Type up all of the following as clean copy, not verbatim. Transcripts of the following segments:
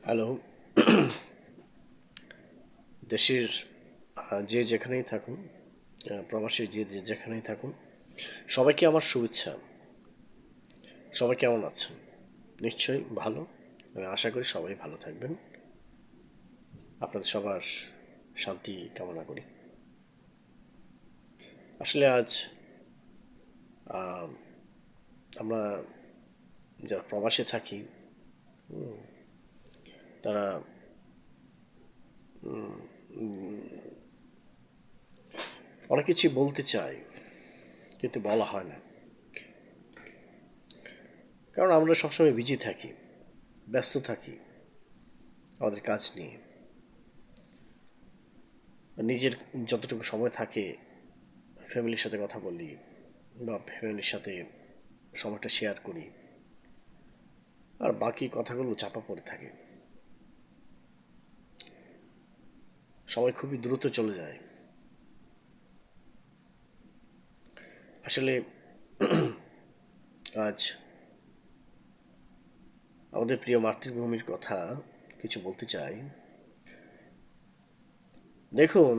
Hello. দেশের যে যেখানেই থাকুন, প্রবাসী যে যেখানেই থাকুন, সবাইকে আমার শুভেচ্ছা। সবাই কেমন আছেন? নিশ্চয়ই ভালো। আমি আশা করি সবাই ভালো থাকবেন। আপনাদের সবার শান্তি কামনা করি। আসলে আজ আমরা যারা প্রবাসে থাকি, তারা অনেক কিছুই বলতে চায়, কিন্তু বলা হয় না। কারণ আমরা সবসময় বিজি থাকি, ব্যস্ত থাকি আমাদের কাজ নিয়ে। নিজের যতটুকু সময় থাকে ফ্যামিলির সাথে কথা বলি বা ফ্যামিলির সাথে সময়টা শেয়ার করি, আর বাকি কথাগুলো চাপা পড়ে থাকে। সময় খুবই দ্রুত চলে যায়। আসলে আজ আমাদের প্রিয় মাতৃভূমির কথা কিছু বলতে চাই। দেখুন,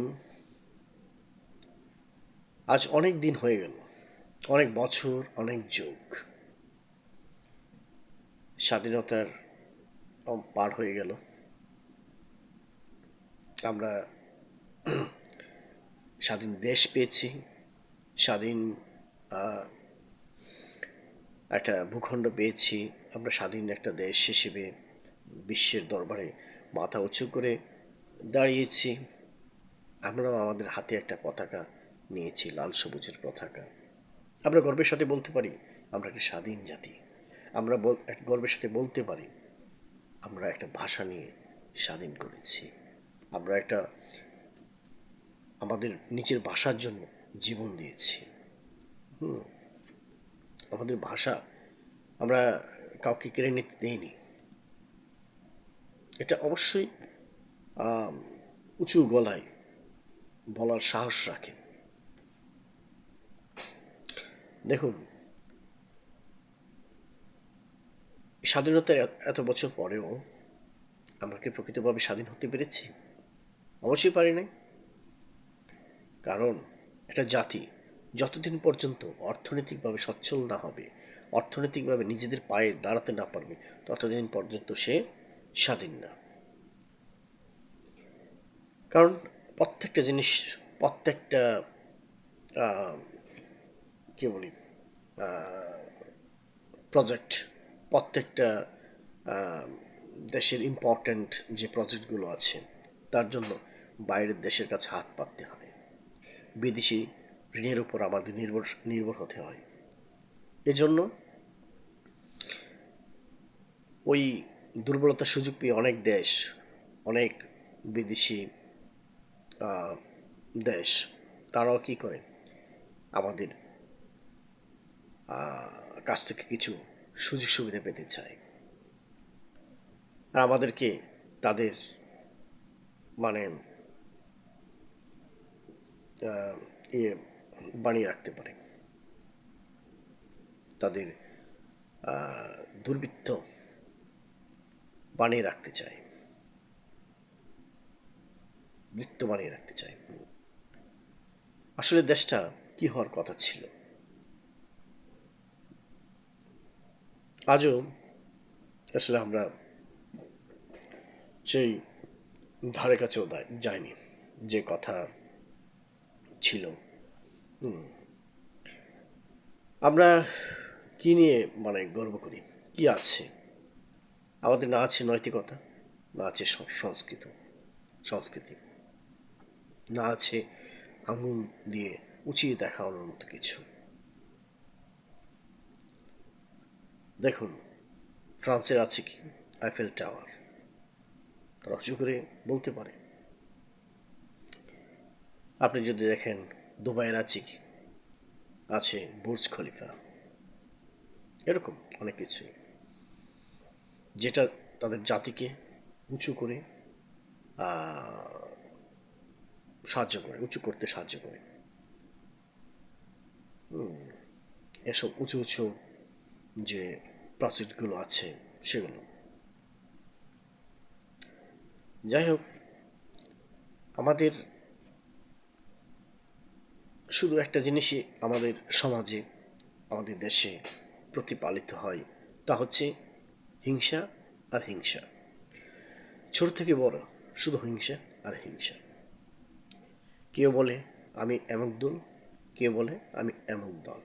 আজ অনেক দিন হয়ে গেল, অনেক বছর, অনেক যুগ স্বাধীনতার পার হয়ে গেল। আমরা স্বাধীন দেশ পেয়েছি, স্বাধীন একটা ভূখণ্ড পেয়েছি। আমরা স্বাধীন একটা দেশ হিসেবে বিশ্বের দরবারে মাথা উঁচু করে দাঁড়িয়েছি। আমরাও আমাদের হাতে একটা পতাকা নিয়েছি, লাল সবুজের পতাকা। আমরা গর্বের সাথে বলতে পারি আমরা একটা স্বাধীন জাতি। আমরা গর্বের সাথে বলতে পারি আমরা একটা ভাষা নিয়ে স্বাধীন করেছি। আমরা একটা আমাদের নিজের ভাষার জন্য জীবন দিয়েছি। আমাদের ভাষা আমরা কাউকে কেড়ে নিতে দেইনি। এটা অবশ্যই উঁচু গলায় বলার সাহস রাখে। দেখুন, স্বাধীনতার এত বছর পরেও আমরা কি প্রকৃতভাবে স্বাধীন হতে পেরেছি? অবশ্যই পারি নাই। কারণ একটা জাতি যতদিন পর্যন্ত অর্থনৈতিকভাবে সচ্ছল না হবে, অর্থনৈতিকভাবে নিজেদের পায়ে দাঁড়াতে না পারবে, ততদিন পর্যন্ত সে স্বাধীন না। কারণ প্রত্যেকটা জিনিস, প্রত্যেকটা কি বলি, প্রজেক্ট, প্রত্যেকটা দেশের ইম্পর্ট্যান্ট যে প্রজেক্টগুলো আছে, তার জন্য বাইরের দেশের কাছে হাত পাততে হয়। বিদেশি ঋণের উপর আমাদের নির্ভর হতে হয়। এজন্য ওই দুর্বলতার সুযোগ পেয়ে অনেক দেশ, অনেক বিদেশি দেশ, তারাও কি করে আমাদের কাছ থেকে কিছু সুযোগ সুবিধা পেতে চায়। আর আমাদেরকে তাদের মানে ইয়ে বানিয়ে রাখতে পারে, তাদের দুর্বৃত্ত বানিয়ে রাখতে চায়, বৃত্ত বানিয়ে রাখতে চায়। আসলে দেশটা কি হওয়ার কথা ছিল, আজও আসলে আমরা সেই ধারে কাছেও যায়নি যে কথা ছিল। আমরা কি নিয়ে গর্ব করি, কি আছে আমাদের? না আছে নৈতিকতা, না আছে সংস্কৃতি, না আছে আঙুল দিয়ে উঁচিয়ে দেখানোর মতো কিছু। দেখুন, ফ্রান্সের আছে কি আইফেল টাওয়ার, তারা উঁচু করে বলতে পারে। আপনি যদি দেখেন দুবাইয়ের আছে কি, আছে বুর্জ খলিফা, এরকম অনেক কিছুই যেটা তাদের জাতিকে উঁচু করে সাহায্য করে, উঁচু করতে সাহায্য করে। এসব উঁচু উঁচু যে প্রজেক্টগুলো আছে সেগুলো যাই হোক, আমাদের শুধু একটা জিনিসই আমাদের সমাজে, আমাদের দেশে প্রতিপালিত হয়, তা হচ্ছে হিংসা আর হিংসা। ছোট থেকে বড় শুধু হিংসা আর হিংসা। কেউ বলে আমি এমক দল, কেউ বলে আমি এমক দল,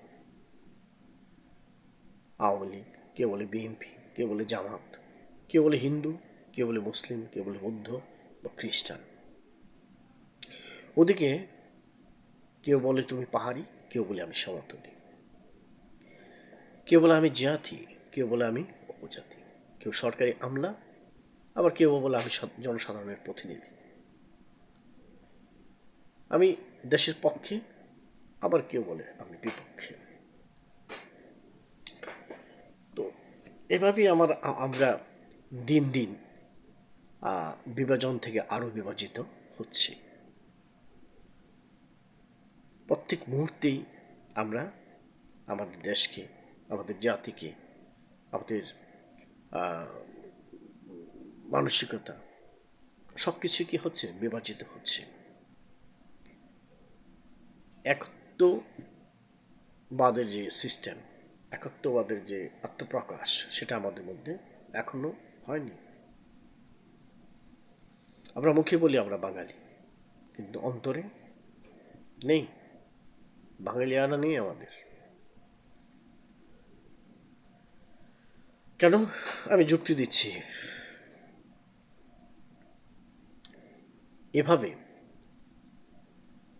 আওয়ামী লীগ, কেউ বলে বিএনপি, কেউ বলে জামাত, কেউ বলে হিন্দু, কেউ বলে মুসলিম, কেউ বলে বৌদ্ধ বা খ্রিস্টান। ওদিকে কেউ বলে তুমি পাহাড়ি, কেউ বলে আমি সমতলী, কেউ বলে আমি জাতি, কেউ বলে আমি উপজাতি, কেউ সরকারি আমলা, আবার কেউ বলে আমি জনসাধারণের প্রতিনিধি, আমি দেশের পক্ষে, আবার কেউ বলে আমি বিপক্ষে। তো এভাবেই আমরা দিন দিন বিভাজন থেকে আরো বিভাজিত হচ্ছে। প্রত্যেক মুহূর্তেই আমরা আমাদের দেশকে, আমাদের জাতিকে, আমাদের মানসিকতা সব কিছু কি হচ্ছে, বিভাজিত হচ্ছে। একত্ববাদের যে সিস্টেম, একত্ববাদের যে আত্মপ্রকাশ, সেটা আমাদের মধ্যে এখনো হয়নি। আমরা মুখে বলি আমরা বাঙালি, কিন্তু অন্তরে নেই, বাঙালিয়ানা নেই আমাদের। কেন? আমি যুক্তি দিচ্ছি। এভাবে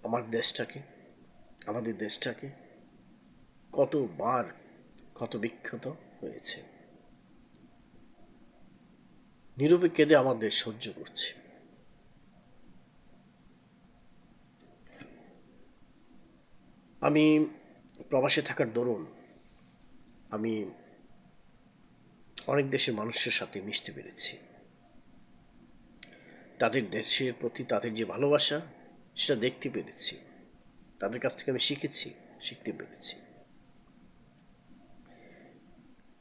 আমাদের দেশটাকে কতবার ক্ষত বিক্ষত হয়েছে, নীরবে কেঁদে আমাদের সহ্য করছে। আমি প্রবাসে থাকার দরুন আমি অনেক দেশের মানুষের সাথে মিশতে পেরেছি। তাদের দেশের প্রতি তাদের যে ভালোবাসা, সেটা দেখতে পেরেছি, তাদের কাছ থেকে আমি শিখতে পেরেছি।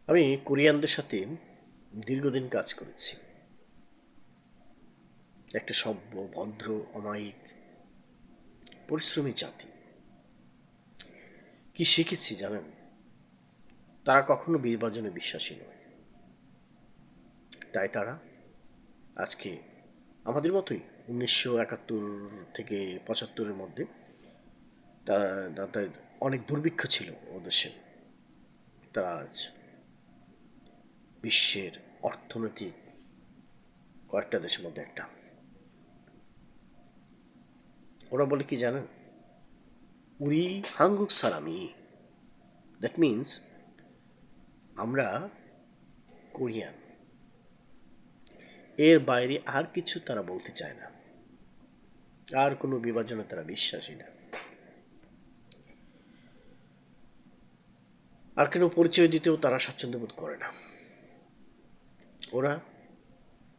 আমি কোরিয়ানদের সাথে দীর্ঘদিন কাজ করেছি। একটা সভ্য, ভদ্র, অমায়িক, পরিশ্রমী জাতি। কি শিখেছি জানেন? তারা কখনো বিভাজনে বিশ্বাসী নয়। তাই তারা আজকে আমাদের মতোই 1971 থেকে 75-এর মধ্যে তাদের অনেক দুর্ভিক্ষ ছিল ও দেশে। তারা আজ বিশ্বের অর্থনৈতিক কয়েকটা দেশের মধ্যে একটা। ওরা বলে কি জানেন? উরি হাঙ্গুক সালামি, দ্যাট মিনস আমরা কোরিয়ান। এর বাইরে আর কিছু তারা বলতে চায় না, আর কোনো বিভাজনে তারা বিশ্বাসী না। আর কোনো পরিচয় দিতেও তারা স্বাচ্ছন্দ্য বোধ করে না।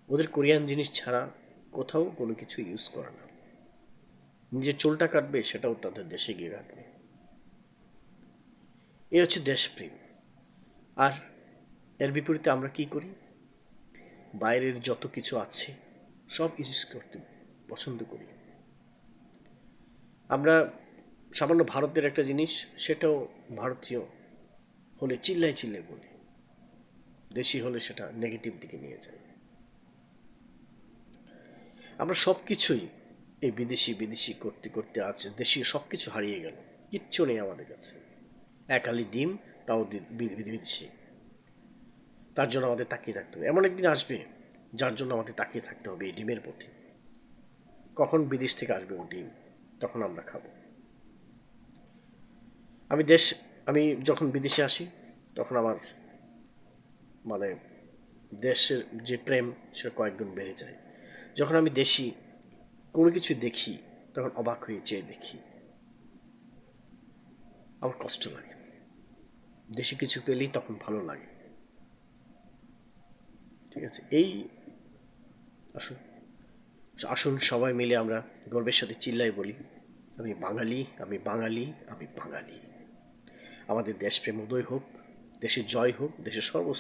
ওদের কোরিয়ান জিনিস ছাড়া কোথাও কোনো কিছু ইউজ করে না। নিজের চুলটা কাটবে, সেটাও তাদের দেশে গিয়ে কাটবে। এ হচ্ছে দেশপ্রেম। আর এর বিপরীতে আমরা কি করি? বাইরের যত কিছু আছে সব ইউজ করতে পছন্দ করি। আমরা সামান্য ভারতের একটা জিনিস, সেটাও ভারতীয় হলে চিল্লাই বলি, দেশি হলে সেটা নেগেটিভ দিকে নিয়ে যায়। আমরা সব কিছুই এই বিদেশি বিদেশি করতে করতে আছে, দেশীয় সব কিছু হারিয়ে গেল, কিচ্ছু নেই আমাদের কাছে। এক আলি ডিম, তাও বিদেশি। তার জন্য আমাদের তাকিয়ে থাকতে হবে। এমন একদিন আসবে যার জন্য আমাদের তাকিয়ে থাকতে হবে এই ডিমের প্রতি। কখন বিদেশ থেকে আসবে ও ডিম, তখন আমরা খাবো। আমি যখন বিদেশে আসি, তখন আমার মানে দেশের যে প্রেম, সেটা কয়েকগুণ বেড়ে যায়। যখন আমি দেশি কোনো কিছু দেখি, তখন অবাক হয়ে চেয়ে দেখি, আমার কষ্ট লাগে। দেশি কিছু পেলেই তখন ভালো লাগে। ঠিক আছে, এই আসুন আসুন সবাই মিলে আমরা গর্বের সাথে চিল্লাই বলি, আমি বাঙালি, আমি বাঙালি, আমি বাঙালি। আমাদের দেশপ্রেম উদয় হোক, দেশের জয় হোক, দেশের সর্ব